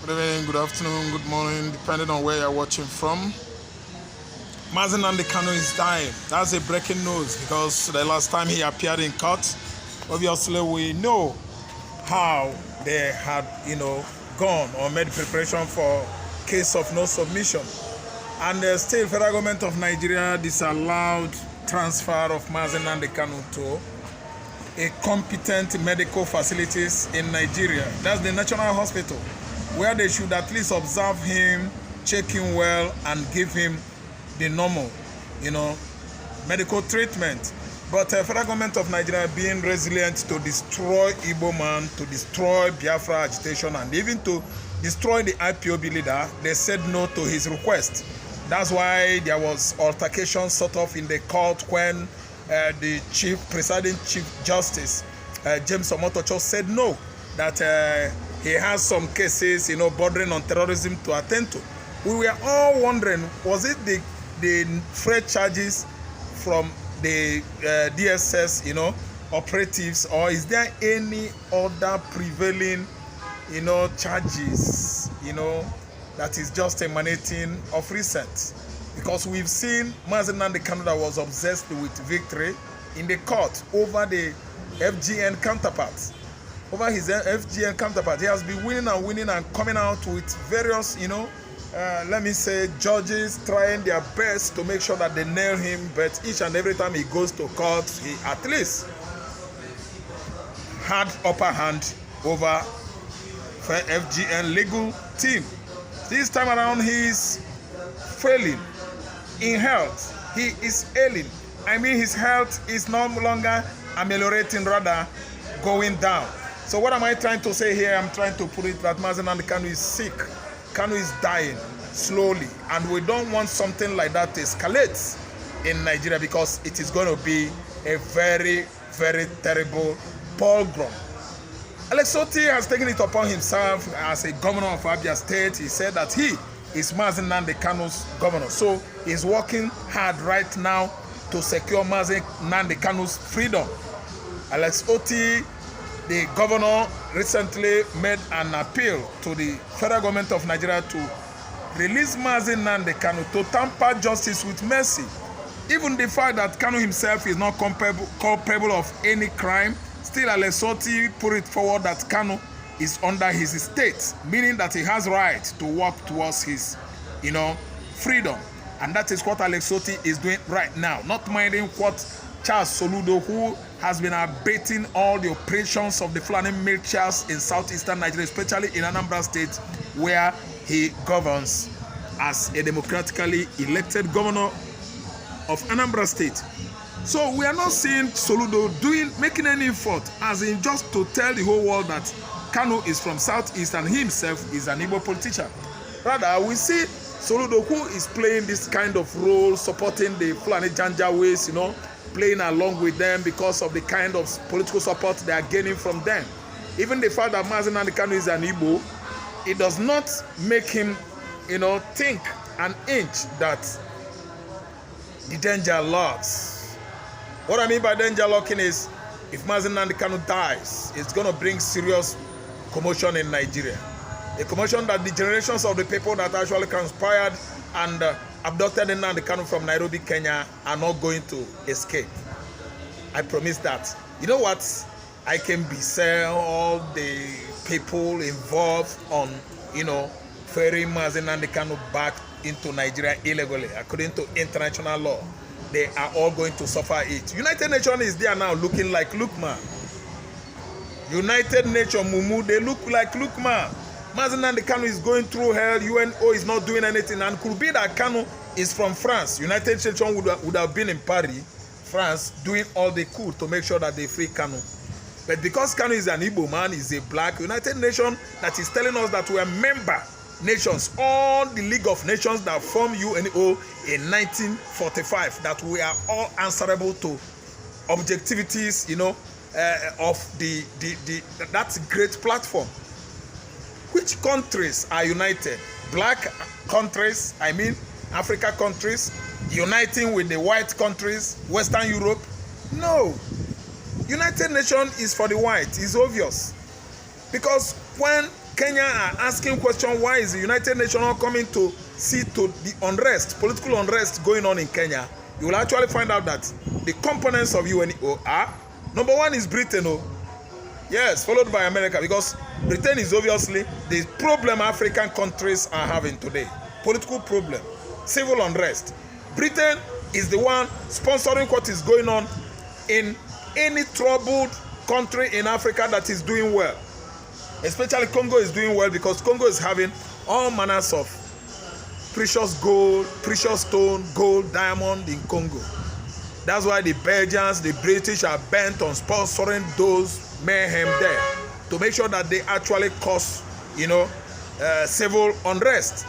Good evening, good afternoon, good morning, depending on where you're watching from. MAZI NNAMDI KANU is dying. That's a breaking news because the last time he appeared in court, obviously we know how they had, gone or made preparation for case of no submission. And still, federal government of Nigeria disallowed transfer of MAZI NNAMDI KANU to a competent medical facilities in Nigeria. That's the National Hospital, where they should at least observe him, check him well, and give him the normal, medical treatment. But federal government of Nigeria being resilient to destroy Igbo man, to destroy Biafra agitation, and even to destroy the IPOB leader, they said no to his request. That's why there was altercation sort of in the court when the presiding chief justice, James Omotocho, said no, that he has some cases, bordering on terrorism to attend to. We were all wondering, was it the fresh charges from the DSS, operatives, or is there any other prevailing, charges, that is just emanating of recent? Because we've seen MAZI NNAMDI KANU that was obsessed with victory in the court over the FGN counterpart. Over his FGN counterpart, he has been winning and coming out with various, judges trying their best to make sure that they nail him. But each and every time he goes to court, he at least had upper hand over FGN legal team. This time around, he is failing in health. He is ailing. I mean, his health is no longer ameliorating, rather going down. So what am I trying to say here? I'm trying to put it that MAZI NNAMDI KANU is sick. KANU is dying slowly. And we don't want something like that to escalate in Nigeria, because it is going to be a very, very terrible pogrom. Alex Otti has taken it upon himself as a governor of Abia State. He said that he is MAZI NNAMDI KANU's governor. So he's working hard right now to secure MAZI NNAMDI KANU's freedom. Alex Otti, the governor, recently made an appeal to the federal government of Nigeria to release MAZI NNAMDI KANU, to tamper justice with mercy. Even the fact that KANU himself is not culpable of any crime, still Alex Otti put it forward that KANU is under his estate, meaning that he has right to work towards his, freedom. And that is what Alex Otti is doing right now, not minding what Charles Soludo, who has been abating all the operations of the Fulani militias in southeastern Nigeria, especially in Anambra State, where he governs as a democratically elected governor of Anambra State. So we are not seeing Soludo making any effort, as in just to tell the whole world that KANU is from Southeast and he himself is an Igbo politician. Rather, we see Soludo, who is playing this kind of role, supporting the Fulani Janjaweeds, playing along with them because of the kind of political support they are gaining from them. Even the fact that MAZI NNAMDI KANU is an Igbo, it does not make him, think an inch that the danger lurks. What I mean by danger lurking is, if MAZI NNAMDI KANU dies, it's going to bring serious commotion in Nigeria. A commotion that the generations of the people that actually conspired and abducted Nnamdi Kanu from Nairobi, Kenya, are not going to escape. I promise that. You know what? I can beset all the people involved on, ferrying MAZI NNAMDI KANU back into Nigeria illegally, according to international law. They are all going to suffer it. United Nations is there now looking like Lukman. United Nations, Mumu, they look like Lukman. MAZI NNAMDI KANU is going through hell. UNO is not doing anything. And could be that KANU is from France. United Nations would have been in Paris, France, doing all they could to make sure that they free KANU. But because KANU is an Igbo man, is a black, United Nations that is telling us that we are member nations, all the League of Nations that formed UNO in 1945, that we are all answerable to objectivities, of that great platform. Which countries are united? Black countries, Africa countries, uniting with the white countries, Western Europe? No. United Nations is for the white, it's obvious. Because when Kenya are asking question, why is the United Nations not coming to see to the unrest, political unrest going on in Kenya? You will actually find out that the components of UNO are, number one is Britain, yes, followed by America, because Britain is obviously the problem African countries are having today. Political problem, civil unrest. Britain is the one sponsoring what is going on in any troubled country in Africa that is doing well. Especially Congo is doing well because Congo is having all manners of precious gold, precious stone, gold, diamond in Congo. That's why the Belgians, the British are bent on sponsoring those mayhem there to make sure that they actually cause, civil unrest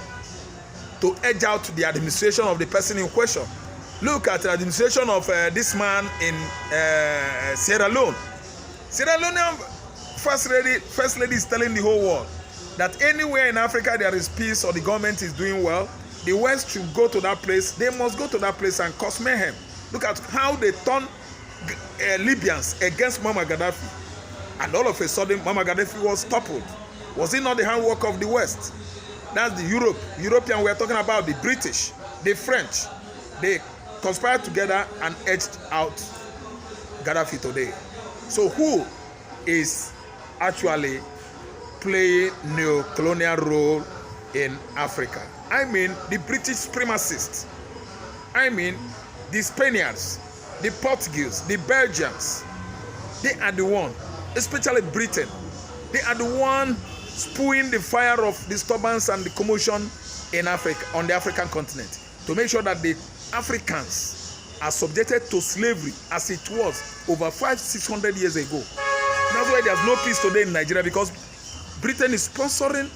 to edge out the administration of the person in question. Look at the administration of this man in Sierra Leone. Sierra Leone first lady is telling the whole world that anywhere in Africa there is peace or the government is doing well, the West should go to that place. They must go to that place and cause mayhem. Look at how they turn Libyans against Muammar Gaddafi. And all of a sudden, Muammar Gaddafi was toppled. Was it not the handwork of the West? That's the European we're talking about, the British, the French. They conspired together and edged out Gaddafi today. So who is actually playing neo-colonial role in Africa? I mean the British supremacists. I mean the Spaniards, the Portuguese, the Belgians. They are the one, especially Britain. They are the one spewing the fire of disturbance and the commotion in Africa, on the African continent, to make sure that the Africans are subjected to slavery as it was over 500-600 years ago. That's why there's no peace today in Nigeria, because Britain is sponsoring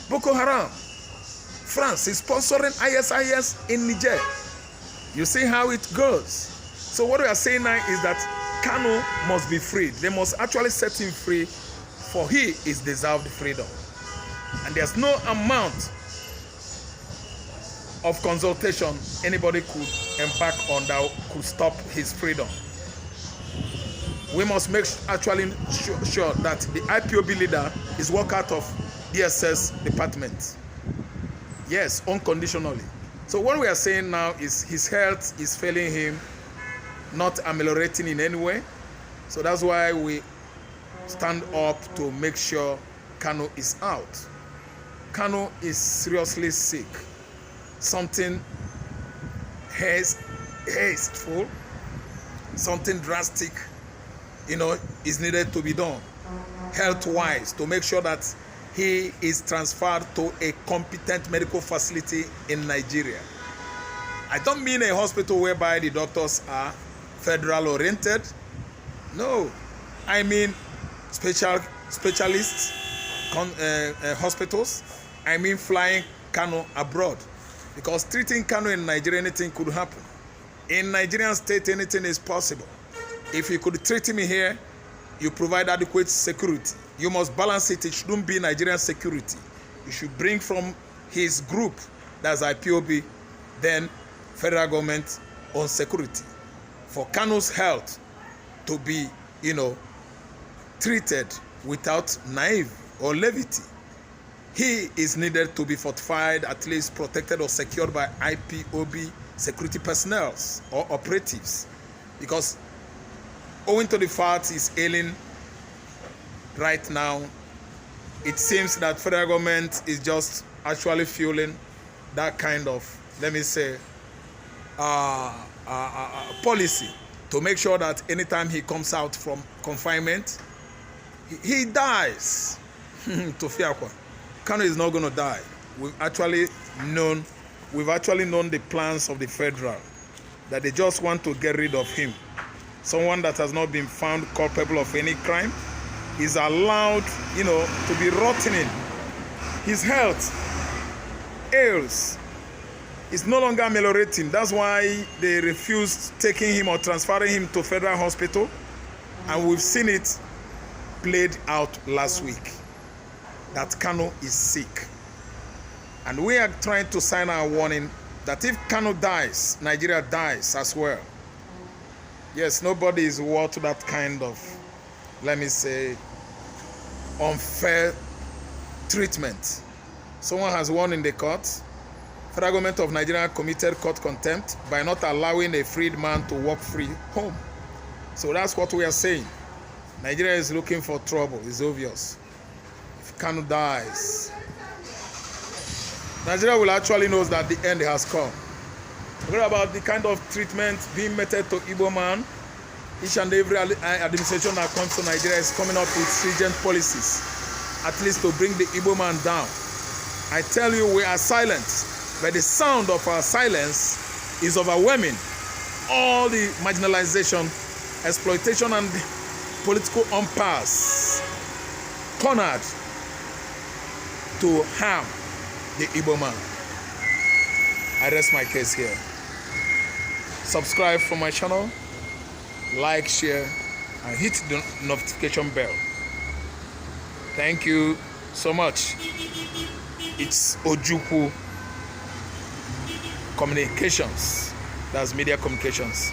Boko Haram. France is sponsoring ISIS in Niger. You see how it goes. So what we are saying now is that Kanu must be freed. They must actually set him free, for he is deserved freedom. And there's no amount of consultation anybody could embark on that could stop his freedom. We must make actually sure that the IPOB leader is worked out of DSS department. Yes, unconditionally. So what we are saying now is his health is failing him, not ameliorating in any way. So that's why we stand up to make sure Kanu is out. Kanu is seriously sick. Something hasteful, something drastic, is needed to be done health-wise to make sure that he is transferred to a competent medical facility in Nigeria. I don't mean a hospital whereby the doctors are federal-oriented. No, I mean specialists, hospitals. I mean flying Kanu abroad. Because treating Kanu in Nigeria, anything could happen. In Nigerian state, anything is possible. If you could treat him here, you provide adequate security. You must balance it. It shouldn't be Nigerian security. You should bring from his group, that's IPOB, then federal government on security. For Kanu's health to be, treated without naive or levity, he is needed to be fortified, at least protected or secured by IPOB security personnel or operatives. Because owing to the fact he's ailing right now, it seems that federal government is just actually fueling that kind of, let me say, policy to make sure that anytime he comes out from confinement, he dies. Kanu is not going to die. We've actually known the plans of the federal, that they just want to get rid of him. Someone that has not been found culpable of any crime is allowed, to be rotting. His health ails. It's no longer ameliorating. That's why they refused taking him or transferring him to federal hospital. And we've seen it played out last week, that Kanu is sick. And we are trying to sign our warning that if Kanu dies, Nigeria dies as well. Yes, nobody is worth that kind of, let me say, unfair treatment. Someone has won in the court. Federal government of Nigeria committed court contempt by not allowing a freed man to walk free home. So that's what we are saying. Nigeria is looking for trouble. It's obvious. If Kanu dies, Nigeria will actually know that the end has come. What about the kind of treatment being meted to Igbo man? Each and every administration that comes to Nigeria is coming up with stringent policies, at least to bring the Igbo man down. I tell you, we are silent, but the sound of our silence is overwhelming all the marginalization, exploitation, and political impasse cornered to harm the Igbo man. I rest my case here. Subscribe for my channel, like, share, and hit the notification bell. Thank you so much. It's Ojukwu Communications. That's Media Communications.